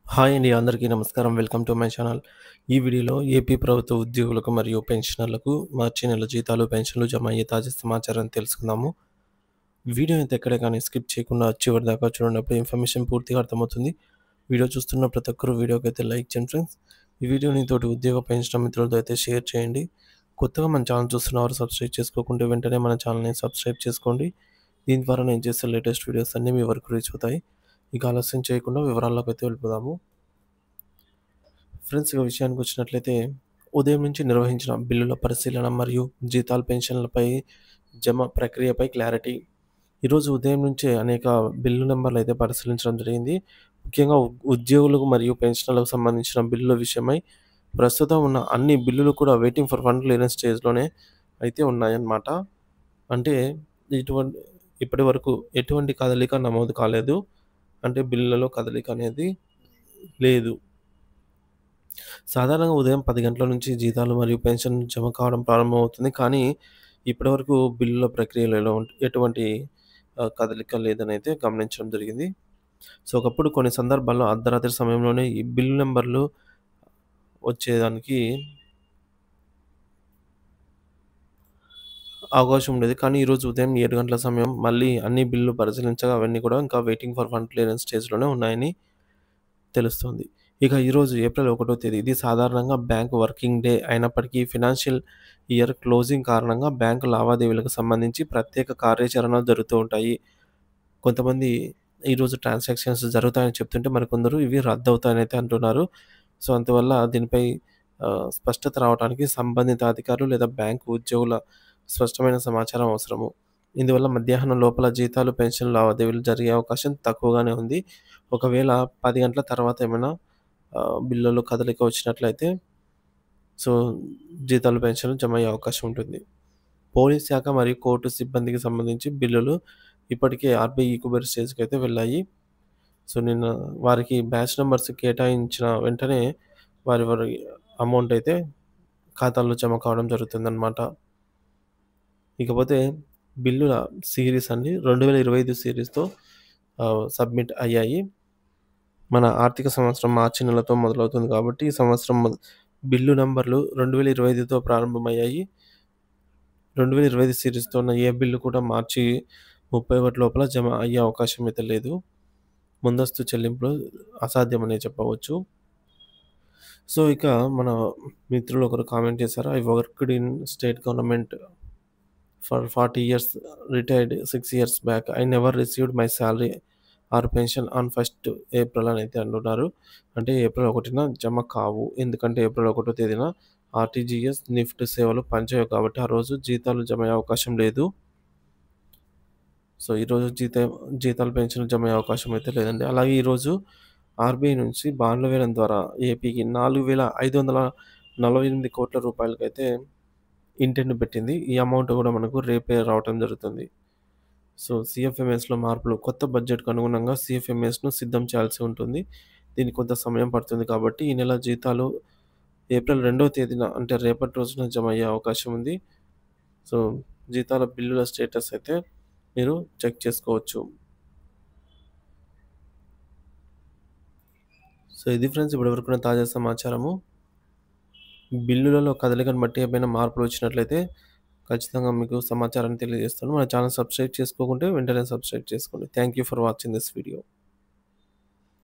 Hi అండి. అందరికీ నమస్కారం. Welcome to my channel. ఈ వీడియోలో ఏపీ ప్రభుత్వ ఉద్యోగులకు మరియు పెన్షనర్లకు మార్చి నెల జీతాలు, పెన్షన్లు జమ అయ్యే తాజా సమాచారాన్ని తెలుసుకుందాము. వీడియోని అయితే ఎక్కడ కానీ స్కిప్ చేయకుండా చివరి దాకా చూడండి. అప్పుడు ఇన్ఫర్మేషన్ పూర్తిగా అర్థమవుతుంది. వీడియో చూస్తున్న ప్రతి ఒక్కరు వీడియోకి అయితే లైక్ చేయండి ఫ్రెండ్స్. ఈ వీడియోని తోటి ఉద్యోగ పెన్షన్ మిత్రులతో అయితే షేర్ చేయండి. కొత్తగా మన ఛానల్ చూస్తున్నవారు సబ్స్క్రైబ్ చేసుకోకుంటే వెంటనే మన ఛానల్ని సబ్స్క్రైబ్ చేసుకోండి. దీని ద్వారా నేను చేసే లేటెస్ట్ వీడియోస్ అన్నీ మీ వరకు రీచ్ అవుతాయి. ఇక ఆలస్యం చేయకుండా వివరాల్లోకి అయితే వెళ్ళిపోదాము. ఫ్రెండ్స్ ఇక విషయానికి వచ్చినట్లయితే ఉదయం నుంచి నిర్వహించిన బిల్లుల పరిశీలన మరియు జీతాలు పెన్షన్లపై జమ ప్రక్రియపై క్లారిటీ. ఈరోజు ఉదయం నుంచే అనేక బిల్లు నెంబర్లు అయితే పరిశీలించడం జరిగింది. ముఖ్యంగా ఉద్యోగులకు మరియు పెన్షన్లకు సంబంధించిన బిల్లుల విషయమై ప్రస్తుతం ఉన్న అన్ని బిల్లులు కూడా వెయిటింగ్ ఫర్ ఫండ్ క్లియరెన్స్ స్టేజ్లోనే అయితే ఉన్నాయన్నమాట. అంటే ఇటువంటి ఇప్పటి వరకు ఎటువంటి కదలిక నమోదు కాలేదు. అంటే బిల్లులలో కదలిక అనేది లేదు. సాధారణంగా ఉదయం 10 గంటల నుంచి జీతాలు మరియు పెన్షన్ జమ కావడం ప్రారంభమవుతుంది. కానీ ఇప్పటివరకు బిల్లుల ప్రక్రియలో ఎటువంటి కదలిక లేదనైతే గమనించడం జరిగింది. సో, ఒకప్పుడు కొన్ని సందర్భాల్లో అర్ధరాత్రి సమయంలోనే ఈ బిల్లు నంబర్లు వచ్చేదానికి అవకాశం ఉండేది. కానీ ఈరోజు ఉదయం 7 గంటల సమయం మళ్ళీ అన్ని బిల్లులు పరిశీలించగా అవన్నీ కూడా ఇంకా వెయిటింగ్ ఫర్ ఫండ్ క్లియరెన్స్ స్టేజ్‌లోనే ఉన్నాయని తెలుస్తుంది. ఇక ఈరోజు ఏప్రిల్ 1 తేదీ ఇది సాధారణంగా బ్యాంక్ వర్కింగ్ డే అయినప్పటికీ ఫినాన్షియల్ ఇయర్ క్లోజింగ్ కారణంగా బ్యాంకు లావాదేవీలకు సంబంధించి ప్రత్యేక కార్యాచరణలు జరుగుతూ ఉంటాయి. కొంతమంది ఈరోజు ట్రాన్సాక్షన్స్ జరుగుతాయని చెప్తుంటే మరికొందరు ఇవి రద్దవుతాయని అయితే అంటున్నారు. సో, అందువల్ల దీనిపై స్పష్టత రావడానికి సంబంధిత అధికారులు లేదా బ్యాంకు ఉద్యోగుల స్పష్టమైన సమాచారం అవసరము. ఇందువల్ల మధ్యాహ్నం లోపల జీతాలు, పెన్షన్ లావాదేవీలు జరిగే అవకాశం తక్కువగానే ఉంది. ఒకవేళ 10 గంటల తర్వాత ఏమైనా బిల్లులో కదలిక వచ్చినట్లయితే సో, జీతాలు, పెన్షన్లు జమ అయ్యే అవకాశం ఉంటుంది. పోలీస్ శాఖ మరియు కోర్టు సిబ్బందికి సంబంధించి బిల్లులు ఇప్పటికే ఆర్‌బీఐ ఈక్వబర్ స్టేజ్‌కి అయితే వెళ్ళాయి. సో, నిన్న వారికి బ్యాచ్ నంబర్స్ కేటాయించిన వెంటనే వారి అమౌంట్ అయితే ఖాతాల్లో జమ కావడం జరుగుతుందన్నమాట. ఇకపోతే బిల్లుల సీరీస్ అండి 2025 సీరీస్‌తో సబ్మిట్ అయ్యాయి. మన ఆర్థిక సంవత్సరం మార్చి నెలతో మొదలవుతుంది కాబట్టి ఈ సంవత్సరం బిల్లు నంబర్లు 2025తో ప్రారంభమయ్యాయి. 2025 సీరీస్‌తో ఉన్న ఏ బిల్లు కూడా మార్చి 31 లోపల జమ అయ్యే అవకాశం అయితే లేదు. ముందస్తు చెల్లింపులు అసాధ్యమనే చెప్పవచ్చు. సో, ఇక మన మిత్రులు ఒకరు కామెంట్ చేశారు. I worked in state government for 40 years, retired 6 years back. I never received my salary or pension on 1 April అని అయితే అంటున్నారు. అంటే ఏప్రిల్ 1న జమ కావు. ఎందుకంటే ఏప్రిల్ 1 తేదీన ఆర్‌టీజీఎస్, నిఫ్ట్ సేవలు పనిచేయవు కాబట్టి ఆ రోజు జీతాలు జమ అయ్యే అవకాశం లేదు. సో, ఈరోజు జీతాలు, పెన్షన్లు జమ అయ్యే అవకాశం అయితే లేదండి. అలాగే ఈరోజు ఆర్‌బీఐ నుంచి బాండ్ల వేలం ద్వారా ఏపీకి 4,548 కోట్ల రూపాయలకైతే ఇంటెంట్ పెట్టింది. ఈ అమౌంట్ కూడా మనకు రేపే రావటం జరుగుతుంది. సో, సీఎఫ్ఎంఎస్‌లో మార్పులు కొత్త బడ్జెట్‌కు అనుగుణంగా సీఎఫ్ఎంఎస్‌ను సిద్ధం చేయాల్సి ఉంటుంది. దీనికి కొంత సమయం పడుతుంది కాబట్టి ఈ నెల జీతాలు ఏప్రిల్ 2వ తేదీన అంటే రేపటి రోజున జమ అయ్యే అవకాశం ఉంది. సో, జీతాల బిల్లుల స్టేటస్ అయితే మీరు చెక్ చేసుకోవచ్చు. సో, ఇది ఫ్రెండ్స్ ఇప్పటివరకున్న తాజా సమాచారము. బిల్లులలో కదలికను బట్టి ఏమైనా మార్పులు వచ్చినట్లయితే ఖచ్చితంగా మీకు సమాచారాన్ని తెలియజేస్తాను. మన ఛానల్ సబ్స్క్రైబ్ చేసుకోకుంటే వెంటనే సబ్స్క్రైబ్ చేసుకోండి. Thank you for watching this video.